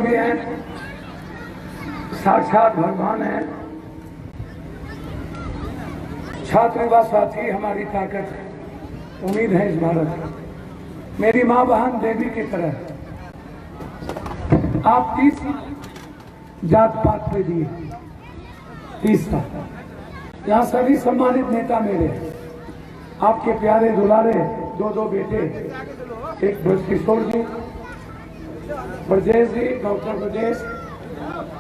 भी हैं, साक्षात भगवान है। छात्र व साथी हमारी ताकत है, उम्मीद है इस भारत में। मेरी माँ बहन देवी की तरह आप 30 जात पात पे दिए, 30 साल। यहाँ सभी सम्मानित नेता मेरे, आपके प्यारे दुलारे दो बेटे, एक किशोर जी, ब्रजेश जी, डॉक्टर ब्रजेश,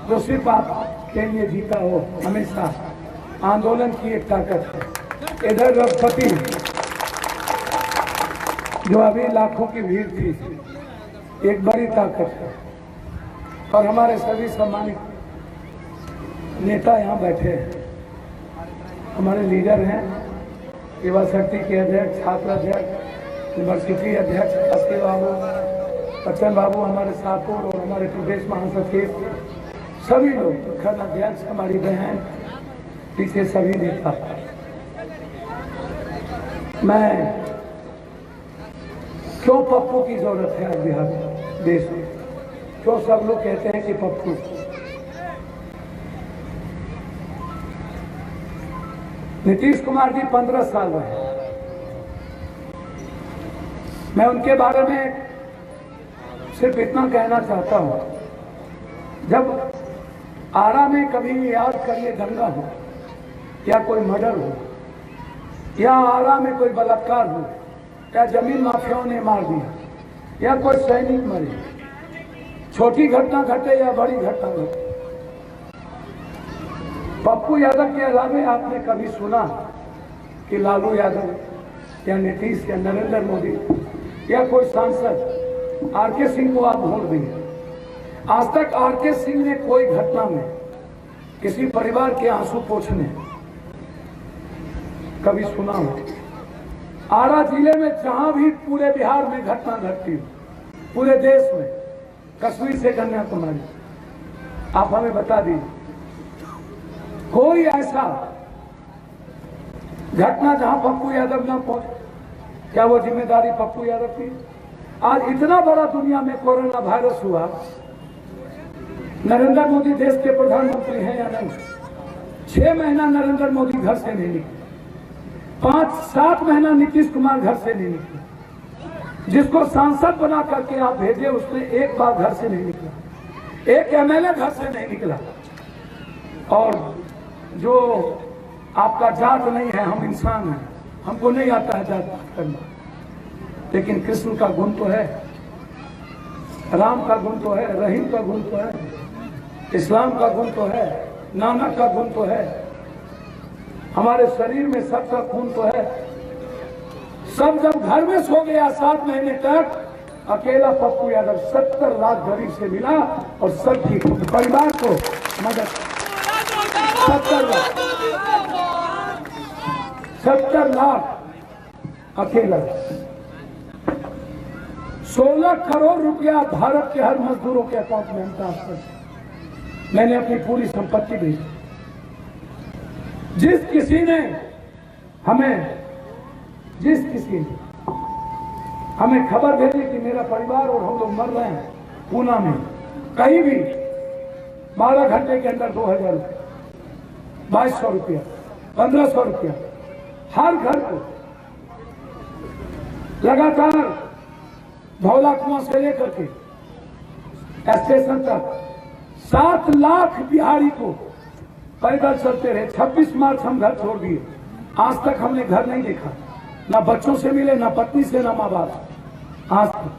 जो सिर्फ आपके लिए जीता हो, हमेशा आंदोलन की एक ताकत है। इधर रघुपति, जो अभी लाखों की भीड़ थी, एक बड़ी ताकत है। और हमारे सभी सम्मानित नेता यहाँ बैठे हैं, हमारे लीडर हैं, युवा शक्ति के अध्यक्ष, छात्र अध्यक्ष, यूनिवर्सिटी अध्यक्ष अस्के बाबू, बच्चन बाबू, हमारे साथों और हमारे प्रदेश महासचिव, सभी लोग, खंड अध्यक्ष, हमारी बहन, पीछे सभी नेता। मैं क्यों पप्पू की जरूरत है आज बिहार देश में, क्यों सब लोग कहते हैं कि पप्पू, नीतीश कुमार जी 15 साल रहे, मैं उनके बारे में सिर्फ इतना कहना चाहता हूं, जब आरा में कभी याद करिए दंगा हो या कोई मर्डर हो या आरा में कोई बलात्कार हो या जमीन माफियाओं ने मार दिया या कोई सैनिक मरे, छोटी घटना घटे या बड़ी घटना घटे, पप्पू यादव के अलावा आपने कभी सुना कि लालू यादव या नीतीश या नरेंद्र मोदी या कोई सांसद आरके सिंह को आप भूल गए? आज तक आरके सिंह ने कोई घटना में किसी परिवार के आंसू पोंछने कभी सुना हो? आरा जिले में जहां भी पूरे बिहार में घटना घटती हो, पूरे देश में, कश्मीर से कन्याकुमारी, आप हमें बता दीजिए कोई ऐसा घटना जहां पप्पू यादव ना पहुंचे? क्या वो जिम्मेदारी पप्पू यादव की? आज इतना बड़ा दुनिया में कोरोना वायरस हुआ, नरेंद्र मोदी देश के प्रधानमंत्री हैं या नहीं? 6 महीना नरेंद्र मोदी घर से नहीं निकले, 5-7 महीना नीतीश कुमार घर से नहीं निकले, जिसको सांसद बना करके आप भेजे उसने एक बार घर से नहीं निकला, एक एमएलए घर से नहीं निकला। और जो आपका जात नहीं है, हम इंसान हैं, हमको नहीं आता है जात पात करना, लेकिन कृष्ण का गुण तो है, राम का गुण तो है, रहीम का गुण तो है, इस्लाम का गुण तो है, नानक का गुण तो है, हमारे शरीर में सबका खून तो है। सब जब घर में सो गया 7 महीने तक, अकेला पप्पू यादव 70 लाख गरीब से मिला और सबकी परिवार को मदद, 70 लाख अकेला, 16 करोड़ रुपया भारत के हर मजदूरों के अकाउंट में हम ट्रांसफर, मैंने अपनी पूरी संपत्ति भेजी। जिस किसी ने हमें खबर भेजी कि मेरा परिवार और हम लोग मर रहे हैं पूना में, कहीं भी 12 घंटे के अंदर 2000 रुपया, 2200 रुपया, 1500 रुपया हर घर को, लगातार धौला कुआं से लेकर के स्टेशन तक 7 लाख बिहारी को पैदल चलते रहे। 26 मार्च हम घर छोड़ दिए, आज तक हमने घर नहीं देखा, ना बच्चों से मिले, ना पत्नी से, ना माँ बाप, आज तक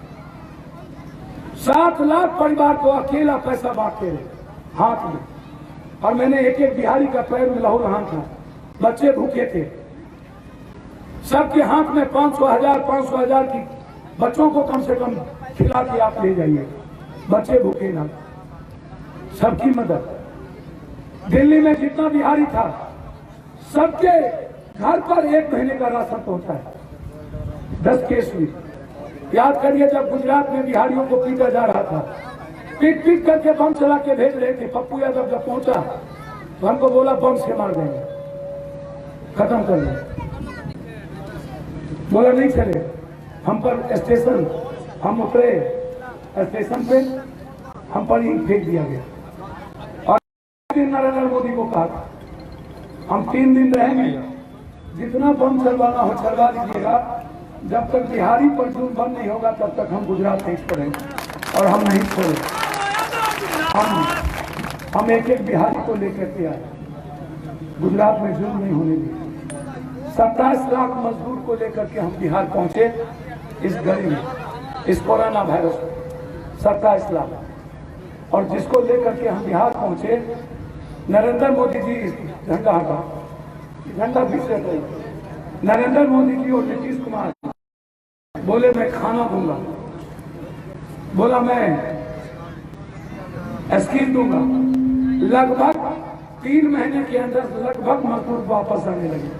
7 लाख परिवार को अकेला पैसा बांटते रहे हाथ में। और मैंने एक बिहारी का पैर में लहू रहा था, बच्चे भूखे थे, सबके हाथ में 500,000 की, बच्चों को कम से कम खिला के आप ले जाइए, बच्चे भूखे ना, सबकी मदद। दिल्ली में जितना बिहारी था सबके घर पर 1 महीने का राशन पहुंचा है। 10 केस हुई, याद करिए जब गुजरात में बिहारियों को पीटा जा रहा था, पीट करके बम चला के भेज रहे थे, पप्पू यादव जब पहुंचा तो हमको बोला बम से मार देंगे, खत्म कर देंगे, बोला नहीं चले। हम पर स्टेशन, हम उतरे स्टेशन पे, हम पर ईंट फेंक दिया गया। और नरेंद्र मोदी को कहा हम 3 दिन रहेंगे, जितना बम चलवाना हो चलवा लीजिएगा, जब तक बिहारी पर जुर्म बंद नहीं होगा तब तक हम गुजरात नहीं छोड़ेंगे और हम नहीं छोड़ेंगे। हम एक एक बिहारी को लेकर के आए, गुजरात में जुर्म नहीं होने दिए। 27 लाख मजदूर को लेकर के हम बिहार पहुंचे इस घड़ी में, इस कोरोना वायरस में 27 लाख। और जिसको लेकर के हम बिहार पहुंचे, नरेंद्र मोदी जी, झंडा हटा, झंडा पीछे रही, नरेंद्र मोदी जी और नीतीश कुमार बोले मैं खाना दूंगा, बोला मैं स्कीम दूंगा। लगभग 3 महीने के अंदर लगभग मजदूर वापस आने लगे,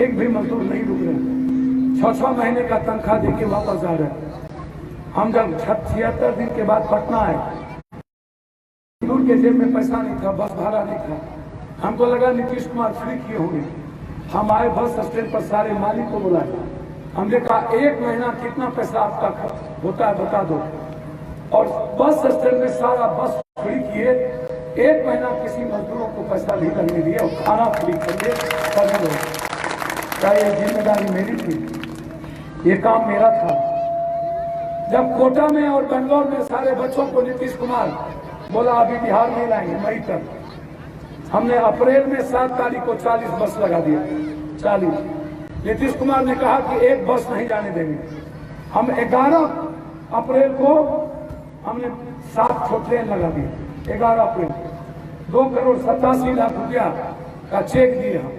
एक भी मजदूर नहीं रुक रहे, 6-6 महीने का तनख्वाह देके वापस आ रहे। हम जब 76 दिन के बाद पटना आए, मजदूर के जेब में पैसा नहीं था, बस भाड़ा नहीं था, हमको लगा नीतीश कुमार फ्री किए होंगे। हम आए बस स्टैंड पर, सारे मालिक को बुलाए, हमने कहा 1 महीना कितना पैसा आपका होता है बता दो। और बस स्टैंड में सारा बस फ्री किए, 1 महीना किसी मजदूरों को पैसा नहीं लगने दिया और खाना फ्री करिए सभी लोग। क्या ये जिम्मेदारी मेरी थी? ये काम मेरा था। जब कोटा में और बेंगलोर में सारे बच्चों को नीतीश कुमार बोला अभी बिहार नहीं लाएंगे मई तक, हमने अप्रैल में 7 तारीख को 40 बस लगा दिया, 40। नीतीश कुमार ने कहा कि 1 बस नहीं जाने देंगे। हम 11 अप्रैल को हमने 7 ट्रेन लगा दिए, 11 अप्रैल 2,87,00,000 रुपया का चेक दिए हम,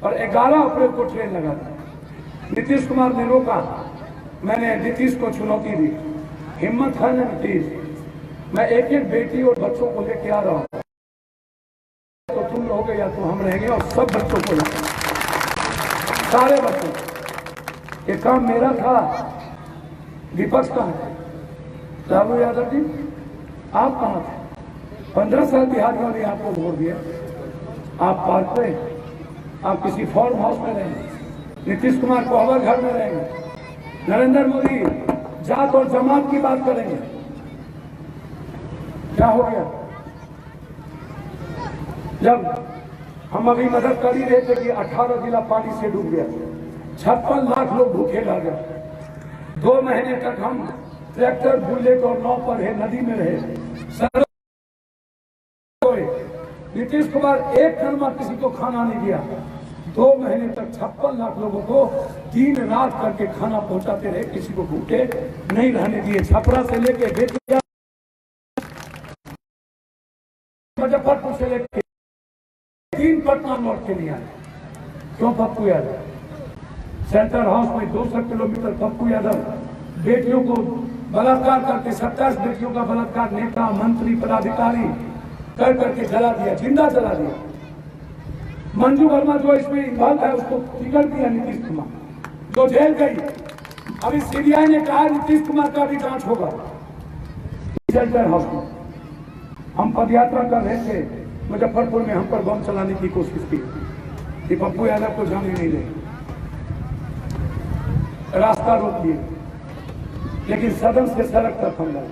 और 11 अप्रैल को ट्रेन लगा दी। नीतीश कुमार ने रोका, मैंने नीतीश को चुनौती दी, हिम्मत है ना नीतीश, मैं एक एक बेटी और बच्चों को लेके आ रहा हूँ, तो तुम रहोगे या तो हम रहेंगे, और सब बच्चों को लेकर, सारे बच्चों। ये काम मेरा था। विपक्ष कहाँ है? लालू यादव जी आप कहाँ थे? 15 साल बिहारियों ने आपको वोट दिया, आप पार्क में, आप किसी फार्म हाउस में रहेंगे, नीतीश कुमार को हवा घर में रहेंगे, नरेंद्र मोदी जात और जमात की बात करेंगे। क्या हो गया? जब हम अभी मदद कर ही रहे थे कि 18 जिला पानी से डूब गया, 56 लाख लोग भूखे रह गए, 2 महीने तक हम ट्रैक्टर बुलेट और नाव पर है, नदी में रहे। नीतीश कुमार एक कर्मा किसी को खाना नहीं दिया, 2 महीने तक 56 लाख लोगों को दिन रात करके खाना पहुंचाते रहे, किसी को भूखे नहीं रहने दिए। छपरा से लेके बेतिया, मुजफ्फरपुर से लेके 3 पटना लौट के लिए आए। क्यों? पप्पू यादव सेंट्रल हाउस में 200 किलोमीटर पप्पू यादव बेटियों को बलात्कार करके, 27 बेटियों का बलात्कार नेता मंत्री पदाधिकारी कर करके जला दिया, जिंदा जला दिया। मंजू वर्मा जो इसमें इन्वॉल्व है उसको टिकट दिया नीतीश कुमार, जो जेल गई। अभी सीबीआई ने कहा नीतीश कुमार का भी जांच होगा। सेंट्रल हाउस में हम पदयात्रा कर रहे थे मुजफ्फरपुर में, हम पर बम चलाने की कोशिश की कि पप्पू यादव को जाने नहीं दे, रास्ता रोक दिए, लेकिन सदन से सड़क तक हम लड़े,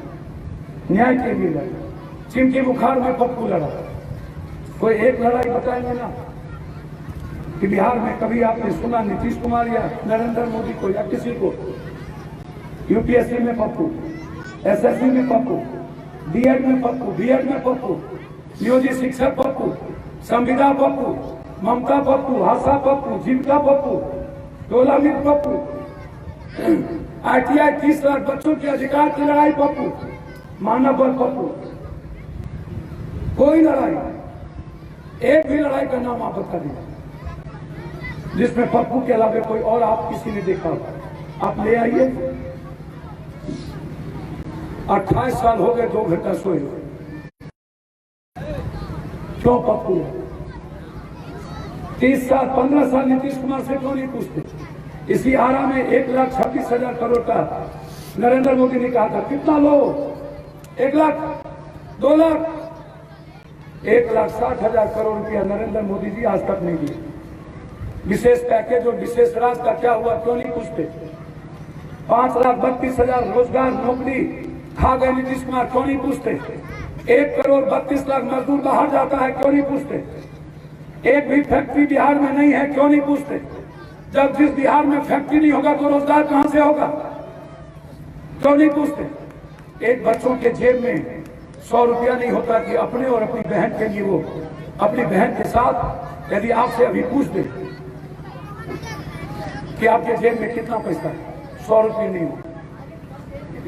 न्याय के लिए लड़े। चिमकी बुखार में पप्पू लड़ा। कोई एक लड़ाई बताएंगे ना कि बिहार में कभी आपने सुना नीतीश कुमार या नरेंद्र मोदी को या किसी को? यूपीएससी में पप्पू, एसएससी में पप्पू, बीएड में पप्पू, बीएड में पप्पू, नियोजित शिक्षक पप्पू, संविदा पप्पू, ममता पप्पू, आशा पप्पू, जीविका पप्पू, टोलामित पप्पू, आईटीआई 30 लाख बच्चों के अधिकार की लड़ाई पप्पू, मानव बल पप्पू। कोई लड़ाई, एक भी लड़ाई का नाम आप बता दीजिए जिसमें पप्पू के अलावा कोई और आप किसी ने देखा हो, आप ले आइए। 28 साल हो गए 2 घंटा सोए। क्यों पप्पू? 30 साल 15 साल नीतीश कुमार से क्यों नहीं पूछते? इसी आरा में 1,26,000 करोड़ का नरेंद्र मोदी ने कहा था, कितना लो? 1 लाख, 2 लाख, 1,60,000 करोड़ रुपया नरेंद्र मोदी जी आज तक नहीं दिए। विशेष पैकेज और विशेष राज का क्या हुआ, क्यों नहीं पूछते? 5,32,000 रोजगार नौकरी खा गए नीतीश कुमार, क्यों नहीं पूछते? 1,32,00,000 मजदूर बाहर जाता है, क्यों नहीं पूछते? एक भी फैक्ट्री बिहार में नहीं है, क्यों नहीं पूछते? जब जिस बिहार में फैक्ट्री नहीं होगा तो रोजगार कहां से होगा? क्यों नहीं पूछते? एक बच्चों के जेब में 100 रुपया नहीं होता कि अपने और अपनी बहन के लिए वो अपनी बहन के साथ यदि आपसे अभी पूछ दे कि आपके जेब में कितना पैसा है, 100 रुपये नहीं हो।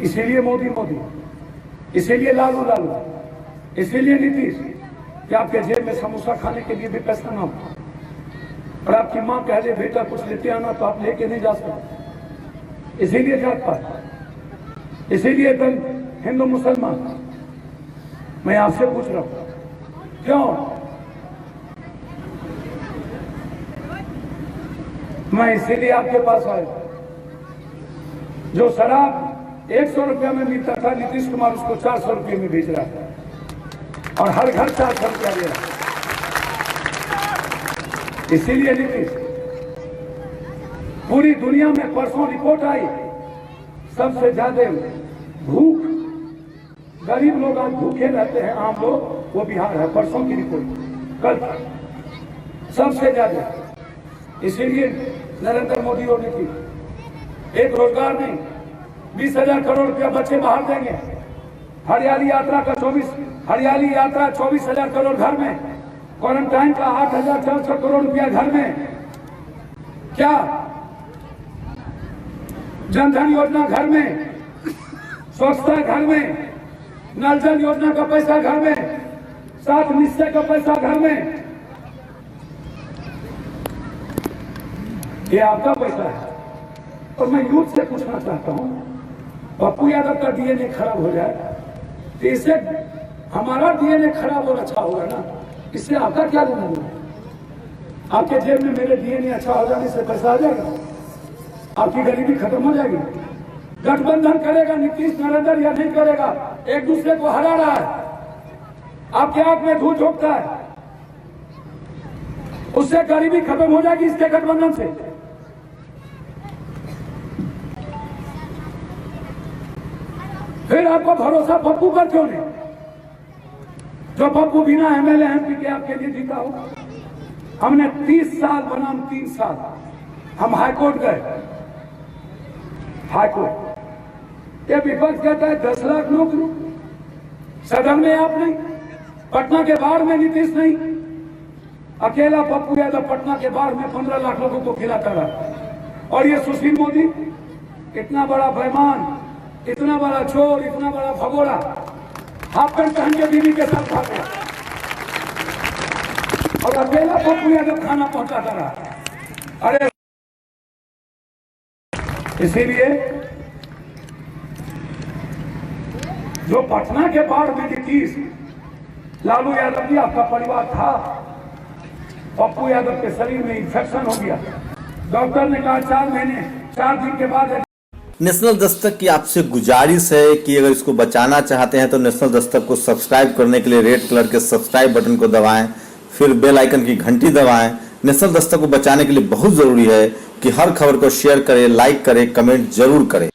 इसीलिए मोदी मोदी, इसीलिए लालू लालू, इसीलिए नीतीश कि आपके जेब में समोसा खाने के लिए भी पैसा ना हो। और आपकी मां कह दे बेटा कुछ लेते आना, तो आप लेके नहीं जा सकते। इसीलिए जात पात, इसीलिए दल हिंदू मुसलमान। मैं आपसे पूछ रहा हूं क्यों? मैं इसीलिए आपके पास आया। जो शराब 100 रुपया में मिलता था, नीतीश कुमार उसको 400 रुपये में बेच रहा था और हर घर 400 रुपया ले रहा। इसीलिए नीतीश, पूरी दुनिया में परसों रिपोर्ट आई, सबसे ज्यादा भूख, गरीब लोग आज भूखे रहते हैं, आम लोग, वो बिहार है। परसों की रिपोर्ट, कल सबसे ज्यादा। इसीलिए नरेंद्र मोदी और नीतीश एक रोजगार नहीं, 20,000 करोड़ रुपया बच्चे बाहर देंगे। हरियाली यात्रा का 24,000 करोड़ घर में, क्वारंटाइन का 8,400 करोड़ रुपया घर में, क्या जनधन योजना घर में, स्वच्छता घर में, नल जल योजना का पैसा घर में, 7 निश्चय का पैसा घर में। ये आपका पैसा है। और मैं यूथ से पूछना चाहता हूं, पप्पू यादव का डीएनए खराब हो जाए तो इससे हमारा डीएनए खराब और अच्छा होगा ना, इससे आपका क्या लेना देना? आपके जेब में मेरे डीएनए अच्छा हो जाने से पैसा आ जाएगा, आपकी गरीबी खत्म हो जाएगी। गठबंधन करेगा नीतीश नरेंद्र या नहीं करेगा, एक दूसरे को हरा रहा है, आपके आंख में धूल झोंकता है, उससे गरीबी खत्म हो जाएगी इसके गठबंधन से। फिर आपको भरोसा पप्पू पर क्यों नहीं? जो पप्पू बिना एमएलए एमपी के आपके लिए जीता हो। हमने 30 साल बनाम 3 साल हम हाईकोर्ट गए, हाईकोर्ट। ये विपक्ष कहता है 10 लाख नौकरी, सदन में आप नहीं, पटना के बाढ़ में नीतीश नहीं, अकेला पप्पू यादव पटना के बाढ़ में 15 लाख लोगों को खिलाता रहा। और ये सुशील मोदी इतना बड़ा बेईमान, इतना बड़ा चोर, इतना बड़ा भगोड़ा, हाफ पैंट पहन के बीवी के साथ भाग गया और अकेला पप्पू यादव खाना पहुंचाता रहा। अरे इसीलिए जो पटना के बाढ़ में नीतीश, लालू यादव जी आपका परिवार था, पप्पू यादव के शरीर में इंफेक्शन हो गया, डॉक्टर ने कहा 4 दिन के बाद। नेशनल दस्तक की आपसे गुजारिश है कि अगर इसको बचाना चाहते हैं तो नेशनल दस्तक को सब्सक्राइब करने के लिए रेड कलर के सब्सक्राइब बटन को दबाएं, फिर बेल आइकन की घंटी दबाएं। नेशनल दस्तक को बचाने के लिए बहुत जरूरी है कि हर खबर को शेयर करें, लाइक करें, कमेंट जरूर करें।